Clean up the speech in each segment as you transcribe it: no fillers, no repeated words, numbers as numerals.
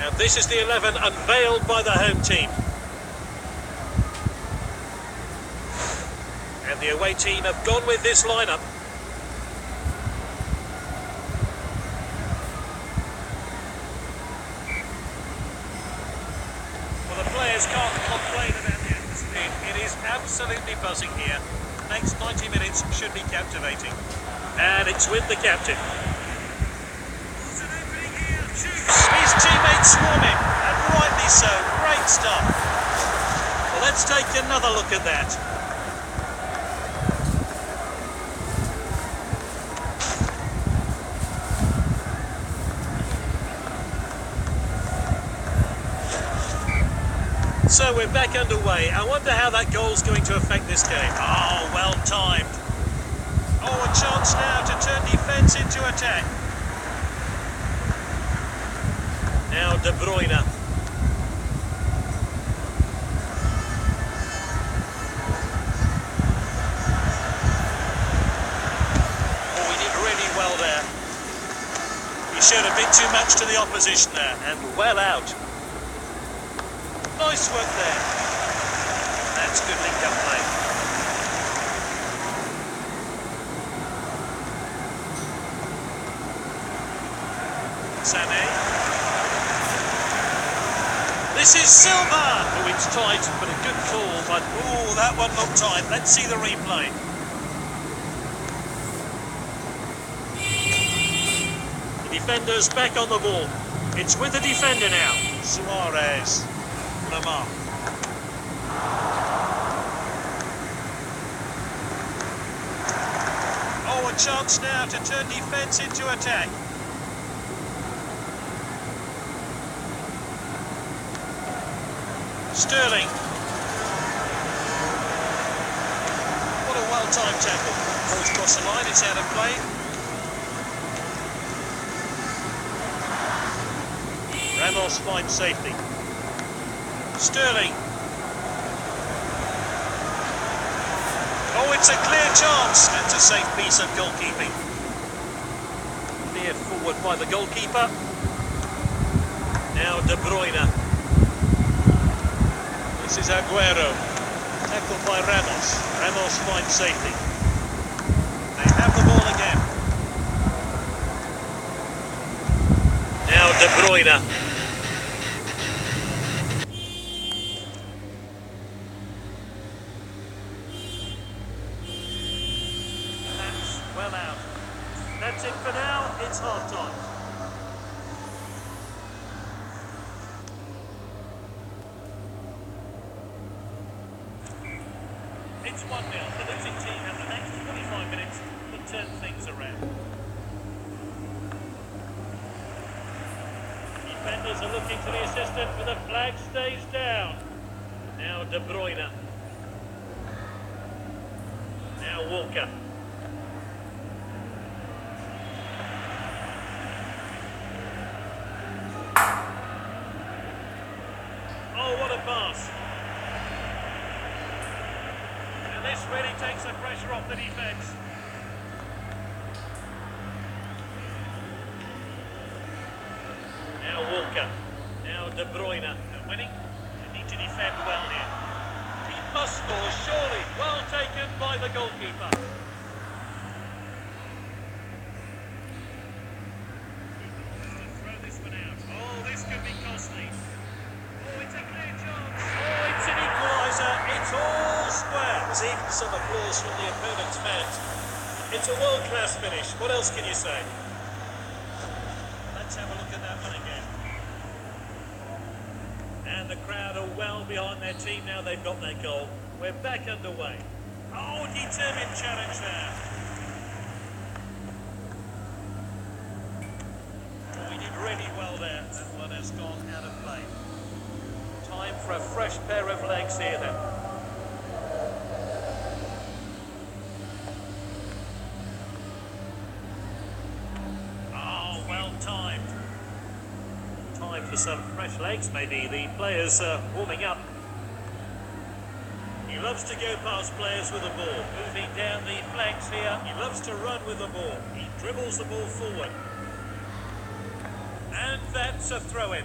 And this is the 11 unveiled by the home team. And the away team have gone with this lineup. Well, the players can't complain about the atmosphere. It is absolutely buzzing here. Next 90 minutes should be captivating. And it's with the captain. His teammates swarm him, and rightly so. Great stuff. Well, let's take another look at that. So we're back underway. I wonder how that goal's going to affect this game. Oh, well timed. Oh, a chance now to turn defence into attack. Now De Bruyne. Oh, he did really well there. He showed a bit too much to the opposition there, and well out. Nice work there. That's good link-up play. Sané. This is Silva. Oh, it's tight, but a good call. But oh, that one looked tight. Let's see the replay. The defender's back on the ball. It's with the defender now. Suarez. Lamar. Oh, a chance now to turn defence into attack. Sterling. What a well-timed tackle. Ball's across the line, it's out of play. Ramos finds safety. Sterling. Oh, it's a clear chance. That's a safe piece of goalkeeping. Cleared forward by the goalkeeper. Now De Bruyne. This is Aguero. Tackled by Ramos. Ramos finds safety. They have the ball again. Now De Bruyne. Well out. That's it for now. It's half time. It's 1-0. The losing team have the next 45 minutes to turn things around. Defenders are looking to the assistant, but the flag stays down. Now De Bruyne. Now Walker. Oh, what a pass. And this really takes the pressure off the defence. Now Walker. Now De Bruyne. They're winning. They need to defend well here. He must score, surely. Well taken by the goalkeeper. Throw this one out. Oh, this could be costly. Oh, it's a clear chance. Oh, it's an equaliser. It's all square. There's even some applause from the opponent's fans. It's a world-class finish. What else can you say? Let's have a look at that one again. And the crowd are well behind their team now they've got their goal. We're back underway. Oh, determined challenge there. Oh, we did really well there. That one has gone out of play. Time for a fresh pair of legs here then. Oh, well timed. For some fresh legs, maybe. The players warming up. He loves to go past players with the ball. Moving down the flanks here. He loves to run with the ball. He dribbles the ball forward. And that's a throw-in.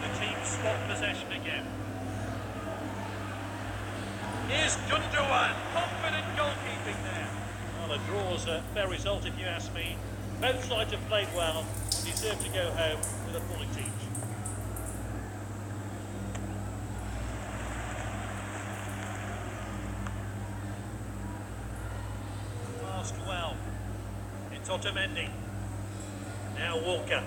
The team swap possession again. Here's Gundogan. Confident goalkeeping there. Well, a draw's a fair result if you ask me. Both sides have played well and deserve to go home with a point each. Passed well. It's Otamendi. Now Walker.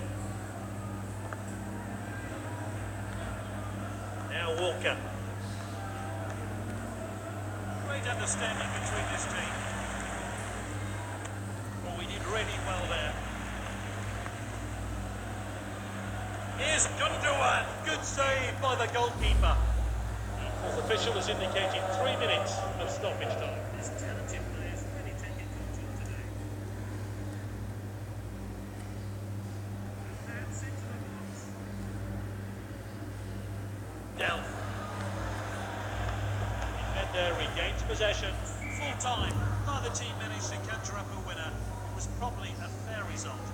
Now Walker. Great understanding between this team. Well, we did really well there. Here's Gundogan. Good save by the goalkeeper. The fourth official has indicated 3 minutes of stoppage time. This talented player's really taking control today. That's into the box. Down. Defender regains possession. Full time. Neither team managed to conjure up a winner. It was probably a fair result.